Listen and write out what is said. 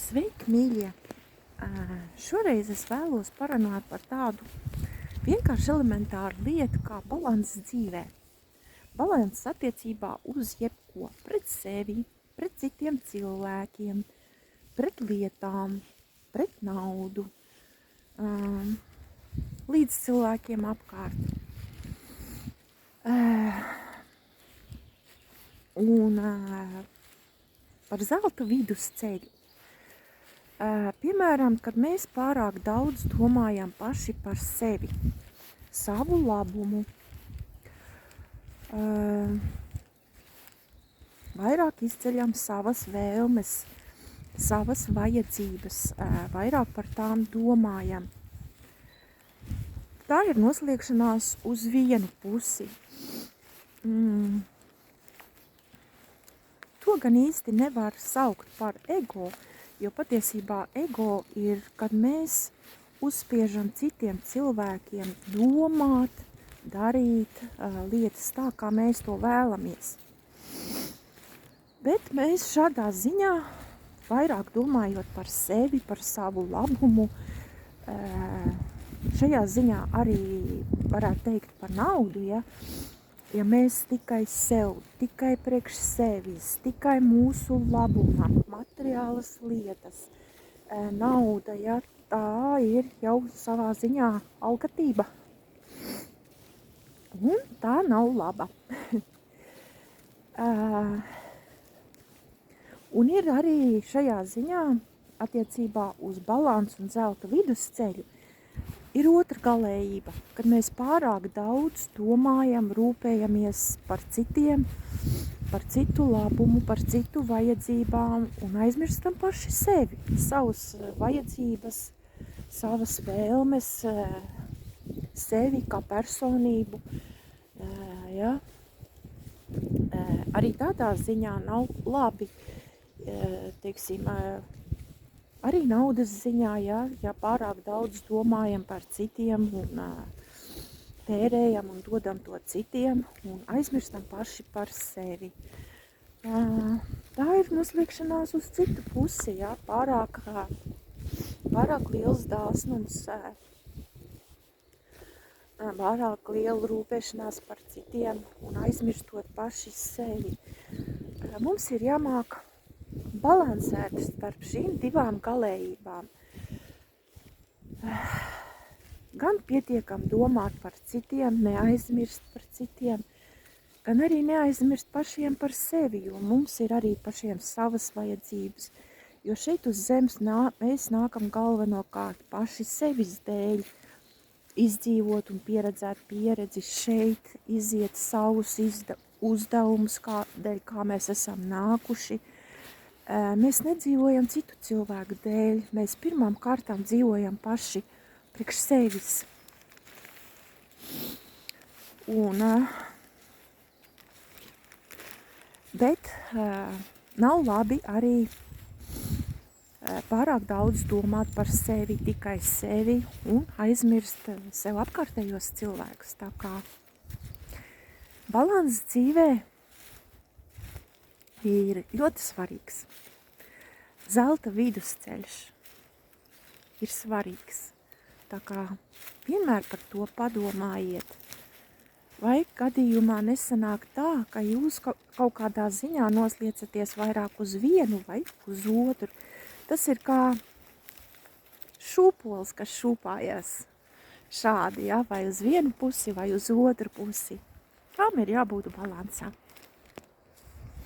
Sveiki, mīļie! Šoreiz es vēlos parunāt par tādu vienkārši elementāru lietu kā balanss dzīvē. Balanss attiecībā uz jebko, pret sevi, pret citiem cilvēkiem, pret lietām, pret naudu, līdz cilvēkiem apkārt. Un par zelta vidusceļu. Piemēram, kad mēs pārāk daudz domājam paši par sevi, savu labumu, vairāk izceļam savas vēlmes, savas vajadzības, vairāk par tām domājam. Tā ir noslēgšanās uz vienu pusi. To gan īsti nevar saukt par ego, jo patiesībā ego ir, kad mēs uzspiežam citiem cilvēkiem domāt, darīt lietas tā, kā mēs to vēlamies. Bet mēs šādā ziņā, vairāk domājot par sevi, par savu labumu, šajā ziņā arī varētu teikt par naudu, ja mēs tikai sev, tikai priekš sevis, tikai mūsu labumam, materiālas lietas, nauda, tā ir jau savā ziņā alkatība. Un tā nav laba. Un ir arī šajā ziņā attiecībā uz balansu un zelta vidusceļu ir otra galējība, kad mēs pārāk daudz domājam, rūpējamies par citiem, par citu labumu, par citu vajadzībām un aizmirstam paši sevi, savas vajadzības, savas vēlmes, sevi kā personību. Arī tādā ziņā nav labi, teiksim, arī naudas ziņā, ja pārāk daudz domājam par citiem un tērējam un dodam to citiem un aizmirstam paši par sevi. Tā ir noslēgšanās uz citu pusi, pārāk liels dāsnums, pārāk liela rūpēšanās par citiem un aizmirstot paši sevi. Mums ir jāmāk balansēt starp šīm divām galējībām. Gan pietiekam domāt par citiem, neaizmirst par citiem, gan arī neaizmirst pašiem par sevi, jo mums ir arī pašiem savas vajadzības. Jo šeit uz zemes mēs nākam galvenokārt paši sevis dēļ, izdzīvot un pieredzēt pieredzi šeit, iziet savus uzdevumus, dēļ kā mēs esam nākuši. Mēs nedzīvojam citu cilvēku dēļ, mēs pirmām kārtām dzīvojam paši priekš sevis. Bet nav labi arī pārāk daudz domāt par sevi, tikai sevi un aizmirst sev apkārtējos cilvēkus. Tā kā balanss dzīvē ir ļoti svarīgs. Zelta vidusceļš ir svarīgs. Tā kā vienmēr par to padomājiet. Vai gadījumā nesanāk tā, ka jūs kaut kādā ziņā nosliecaties vairāk uz vienu vai uz otru. Tas ir kā šūpols, kas šūpājās šādi, vai uz vienu pusi vai uz otru pusi. Tam ir jābūt balansā.